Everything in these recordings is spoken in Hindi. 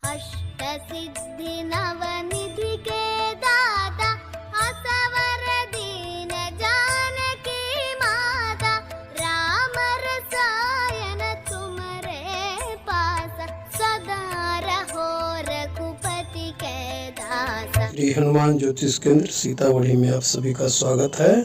अष्टसिद्धि नवनिधि के दाता असवर दीन जानकी माता राम रसायन तुम्हारे पास सदा रहो रघुपति के दासा। श्री हनुमान ज्योतिष केंद्र सीतामढ़ी में आप सभी का स्वागत है।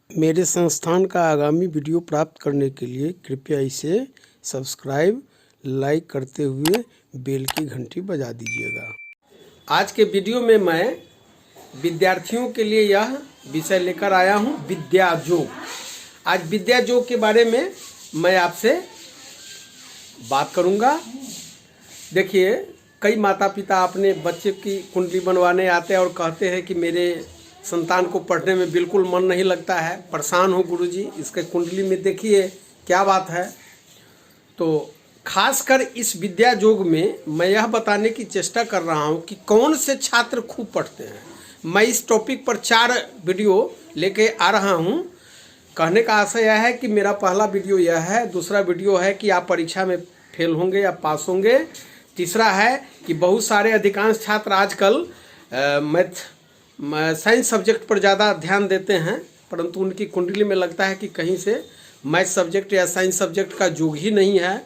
मेरे संस्थान का आगामी वीडियो प्राप्त करने के लिए कृपया इसे सब्सक्राइब लाइक करते हुए बेल की घंटी बजा दीजिएगा। आज के वीडियो में मैं विद्यार्थियों के लिए यह विषय लेकर आया हूं, विद्या योग। आज विद्या योग के बारे में मैं आपसे बात करूंगा। देखिए, कई माता पिता अपने बच्चे की कुंडली बनवाने आते हैं और कहते हैं कि मेरे संतान को पढ़ने में बिल्कुल मन नहीं लगता है, परेशान हो गुरुजी, इसके कुंडली में देखिए क्या बात है। तो खासकर इस विद्या योग में मैं यह बताने की चेष्टा कर रहा हूं कि कौन से छात्र खूब पढ़ते हैं। मैं इस टॉपिक पर 4 वीडियो लेके आ रहा हूं। कहने का आशय यह है कि मेरा पहला वीडियो यह है, दूसरा वीडियो है कि आप परीक्षा में फेल होंगे या पास होंगे, तीसरा है कि बहुत सारे अधिकांश छात्र आजकल साइंस सब्जेक्ट पर ज़्यादा ध्यान देते हैं, परंतु उनकी कुंडली में लगता है कि कहीं से मैथ सब्जेक्ट या साइंस सब्जेक्ट का योग ही नहीं है।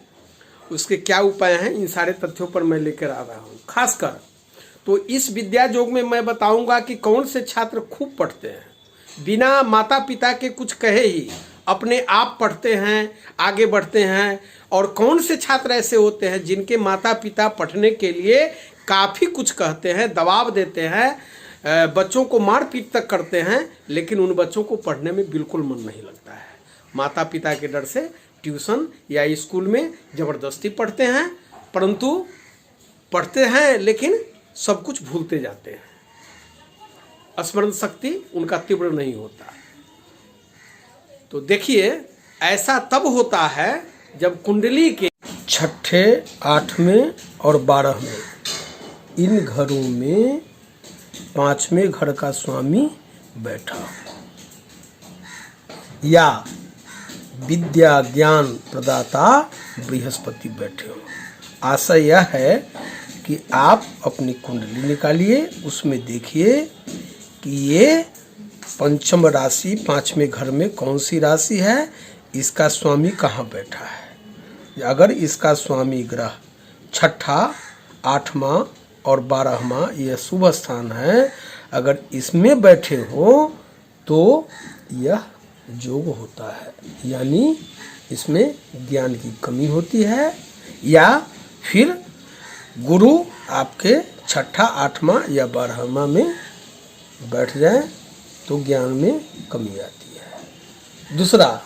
उसके क्या उपाय हैं, इन सारे तथ्यों पर मैं लेकर आ रहा हूँ। खासकर तो इस विद्या योग में मैं बताऊंगा कि कौन से छात्र खूब पढ़ते हैं, बिना माता पिता के कुछ कहे ही अपने आप पढ़ते हैं, आगे बढ़ते हैं, और कौन से छात्र ऐसे होते हैं जिनके माता पिता पढ़ने के लिए काफ़ी कुछ कहते हैं, दबाव देते हैं, बच्चों को मार पीट तक करते हैं, लेकिन उन बच्चों को पढ़ने में बिल्कुल मन नहीं लगता है। माता पिता के डर से ट्यूशन या स्कूल में ज़बरदस्ती पढ़ते हैं, परंतु पढ़ते हैं लेकिन सब कुछ भूलते जाते हैं, स्मरण शक्ति उनका तीव्र नहीं होता। तो देखिए, ऐसा तब होता है जब कुंडली के 6ठे, 8वें और 12वें इन घरों में 5वें घर का स्वामी बैठा हो, या विद्या ज्ञान प्रदाता बृहस्पति बैठे हो। आशय यह है कि आप अपनी कुंडली निकालिए, उसमें देखिए कि ये पंचम राशि 5वें घर में कौन सी राशि है, इसका स्वामी कहाँ बैठा है। अगर इसका स्वामी ग्रह 6ठा, 8वां और 12वां यह शुभ स्थान है, अगर इसमें बैठे हो तो यह योग होता है, यानी इसमें ज्ञान की कमी होती है, या फिर गुरु आपके 6ठा, 8वां या 12वां में बैठ जाए तो ज्ञान में कमी आती है। दूसरा,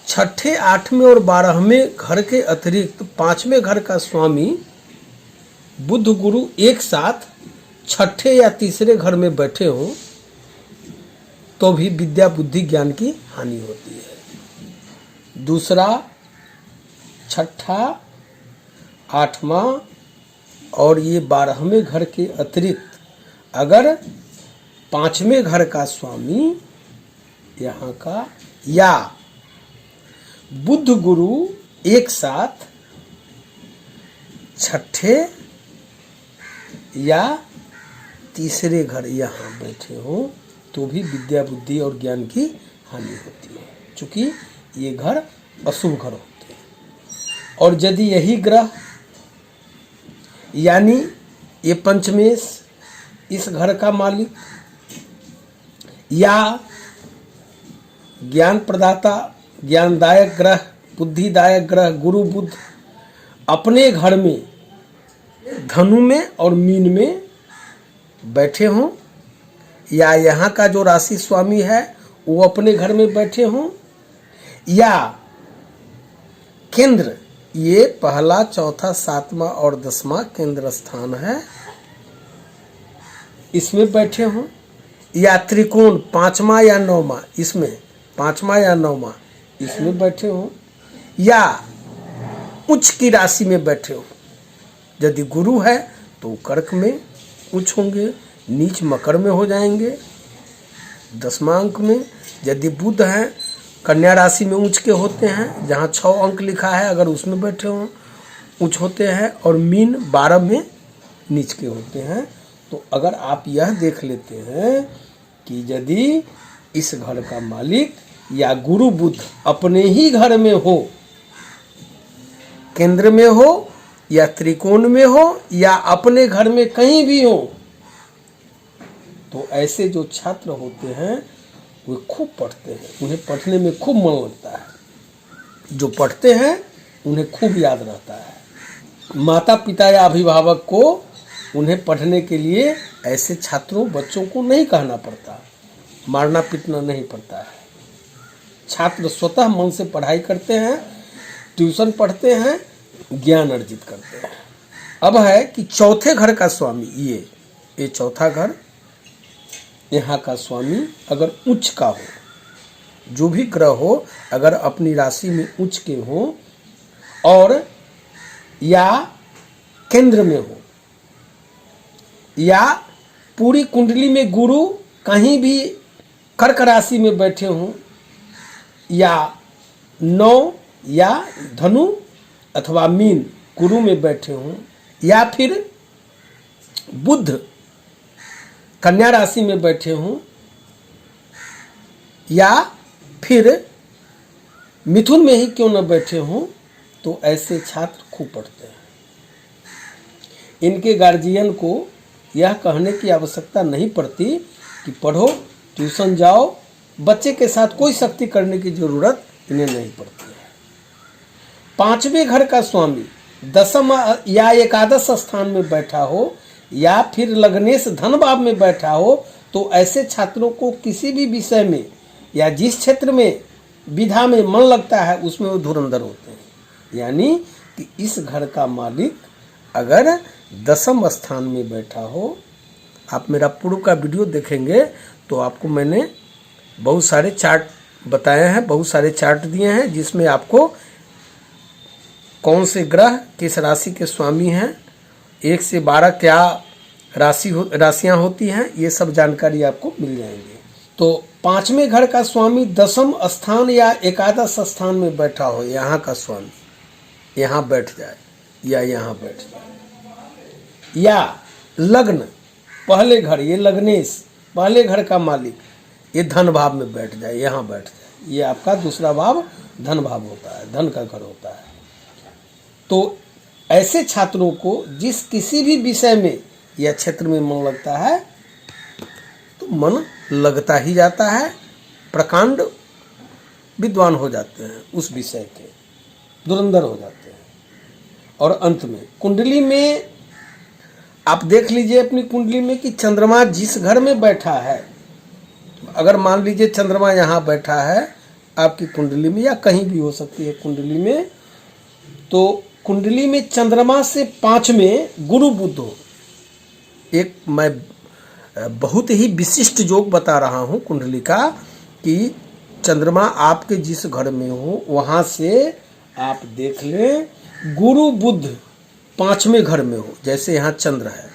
6ठे, 8वें और 12वें घर के अतिरिक्त 5वें घर का स्वामी बुध गुरु एक साथ 6ठे या तीसरे घर में बैठे हों तो भी विद्या बुद्धि ज्ञान की हानि होती है। दूसरा, 6ठा, 8वां और ये 12वें घर के अतिरिक्त अगर 5वें घर का स्वामी यहाँ का या बुध गुरु एक साथ 6ठे या तीसरे घर यहाँ बैठे हों तो भी विद्या बुद्धि और ज्ञान की हानि होती है, चूँकि ये घर अशुभ घर होते हैं। और यदि यही ग्रह यानी ये पंचमेश, इस घर का मालिक या ज्ञान प्रदाता, ज्ञानदायक ग्रह, बुद्धिदायक ग्रह गुरु बुध अपने घर में धनु में और मीन में बैठे हों, या यहाँ का जो राशि स्वामी है वो अपने घर में बैठे हों, या केंद्र ये पहला, चौथा, 7वां और 10वां केंद्र स्थान है इसमें बैठे हों, या त्रिकोण 5वां या 9वां इसमें 5वां या 9वां इसमें बैठे हों, या उच्च की राशि में बैठे हों। यदि गुरु है तो कर्क में उच्च होंगे, नीच मकर में हो जाएंगे 10वां अंक में। यदि बुध हैं कन्या राशि में उच्च के होते हैं, जहाँ 6 अंक लिखा है अगर उसमें बैठे हों उच्च होते हैं, और मीन 12 में नीच के होते हैं। तो अगर आप यह देख लेते हैं कि यदि इस घर का मालिक या गुरु बुध अपने ही घर में हो, केंद्र में हो या त्रिकोण में हो या अपने घर में कहीं भी हो, तो ऐसे जो छात्र होते हैं वे खूब पढ़ते हैं, उन्हें पढ़ने में खूब मन लगता है। जो पढ़ते हैं उन्हें खूब याद रहता है। माता पिता या अभिभावक को उन्हें पढ़ने के लिए ऐसे छात्रों बच्चों को नहीं कहना पड़ता, मारना पीटना नहीं पड़ता है। छात्र स्वतः मन से पढ़ाई करते हैं, ट्यूशन पढ़ते हैं, ज्ञान अर्जित करते हैं। अब है कि चौथे घर का स्वामी, ये चौथा घर, यहाँ का स्वामी अगर उच्च का हो, जो भी ग्रह हो अगर अपनी राशि में उच्च के हो और या केंद्र में हो या पूरी कुंडली में गुरु कहीं भी कर्क राशि में बैठे हों या 9 या धनु अथवा मीन गुरु में बैठे हों या फिर बुध कन्या राशि में बैठे हों या फिर मिथुन में ही क्यों न बैठे हों, तो ऐसे छात्र खूब पढ़ते हैं। इनके गार्जियन को यह कहने की आवश्यकता नहीं पड़ती कि पढ़ो, ट्यूशन जाओ, बच्चे के साथ कोई सख्ती करने की जरूरत इन्हें नहीं पड़ती है। पांचवें घर का स्वामी दशम या एकादश स्थान में बैठा हो या फिर लग्नेश धन भाव में बैठा हो, तो ऐसे छात्रों को किसी भी विषय में या जिस क्षेत्र में विधा में मन लगता है उसमें वो धुरंधर होते हैं। यानी कि इस घर का मालिक अगर दशम स्थान में बैठा हो, आप मेरा पूर्व का वीडियो देखेंगे तो आपको मैंने बहुत सारे चार्ट बताए हैं, बहुत सारे चार्ट दिए हैं जिसमें आपको कौन से ग्रह किस राशि के स्वामी हैं, 1 से 12 क्या राशियां होती हैं, ये सब जानकारी आपको मिल जाएंगी। तो पांचवें घर का स्वामी दशम स्थान या एकादश स्थान में बैठा हो, यहाँ का स्वामी यहाँ बैठ जाए या यहाँ बैठ जाए, या लग्न पहले घर, ये लग्नेश पहले घर का मालिक ये धन भाव में बैठ जाए, यहाँ बैठ जाए, ये आपका दूसरा भाव धन भाव होता है, धन का घर होता है। तो ऐसे छात्रों को जिस किसी भी विषय में या क्षेत्र में मन लगता है तो मन लगता ही जाता है, प्रकांड विद्वान हो जाते हैं, उस विषय के धुरंधर हो जाते हैं। और अंत में कुंडली में आप देख लीजिए अपनी कुंडली में कि चंद्रमा जिस घर में बैठा है, अगर मान लीजिए चंद्रमा यहाँ बैठा है आपकी कुंडली में या कहीं भी हो सकती है कुंडली में, तो कुंडली में चंद्रमा से 5 में गुरु बुध हो। एक मैं बहुत ही विशिष्ट जोग बता रहा हूँ कुंडली का कि चंद्रमा आपके जिस घर में हो वहाँ से आप देख लें गुरु बुध 5वें घर में हो। जैसे यहाँ चंद्र है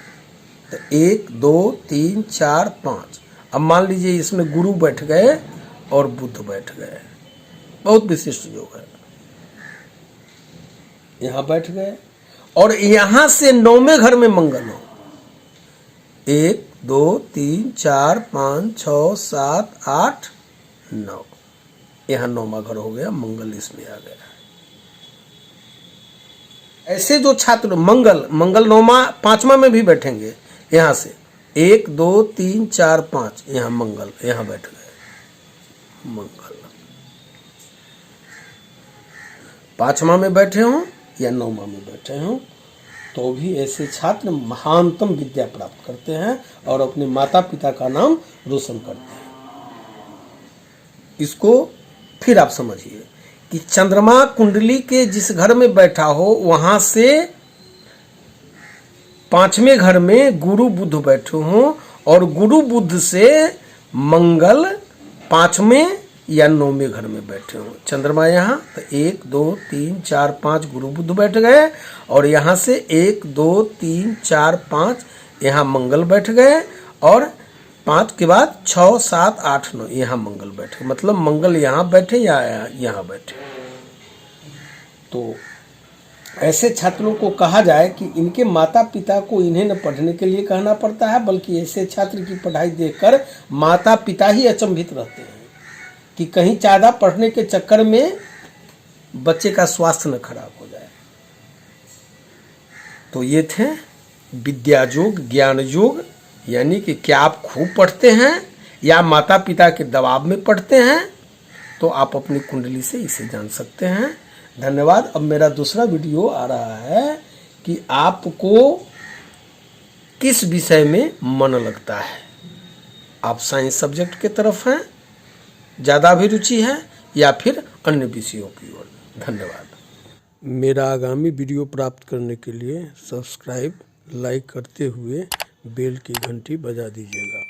तो 1 2 3 4 5, अब मान लीजिए इसमें गुरु बैठ गए और बुध बैठ गए, बहुत विशिष्ट योग है। यहाँ बैठ गए और यहाँ से 9वें घर में मंगल हो, 1 2 3 4 5 6 7 8 9, यहाँ 9वां घर हो गया, मंगल इसमें आ गया। ऐसे जो छात्र मंगल 9वां 5वां में भी बैठेंगे, यहाँ से 1 2 3 4 5, यहाँ मंगल यहाँ बैठ गए, मंगल 5वां में बैठे हों या 9वां में बैठे हों, तो भी ऐसे छात्र महानतम विद्या प्राप्त करते हैं और अपने माता पिता का नाम रोशन करते हैं। इसको फिर आप समझिए कि चंद्रमा कुंडली के जिस घर में बैठा हो वहां से 5वें घर में गुरु बुध बैठे हों और गुरु बुध से मंगल 5वें या 9वें घर में बैठे हों। चंद्रमा यहाँ तो 1 2 3 4 5 गुरु बुध बैठ गए और यहाँ से 1 2 3 4 5 यहाँ मंगल बैठ गए और 5 के बाद 6 7 8 9 यहाँ मंगल बैठे, मतलब मंगल यहाँ बैठे या यहाँ बैठे। तो ऐसे छात्रों को कहा जाए कि इनके माता पिता को इन्हें न पढ़ने के लिए कहना पड़ता है, बल्कि ऐसे छात्र की पढ़ाई देखकर माता पिता ही अचंभित रहते हैं कि कहीं ज़्यादा पढ़ने के चक्कर में बच्चे का स्वास्थ्य न खराब हो जाए। तो ये थे विद्या योग, ज्ञान योग, यानी कि क्या आप खूब पढ़ते हैं या माता पिता के दबाव में पढ़ते हैं, तो आप अपनी कुंडली से इसे जान सकते हैं। धन्यवाद। अब मेरा दूसरा वीडियो आ रहा है कि आपको किस विषय में मन लगता है। आप साइंस सब्जेक्ट के तरफ हैं, ज़्यादा अभिरुचि है, या फिर अन्य विषयों की ओर। धन्यवाद। मेरा आगामी वीडियो प्राप्त करने के लिए सब्सक्राइब, लाइक करते हुए बेल की घंटी बजा दीजिएगा।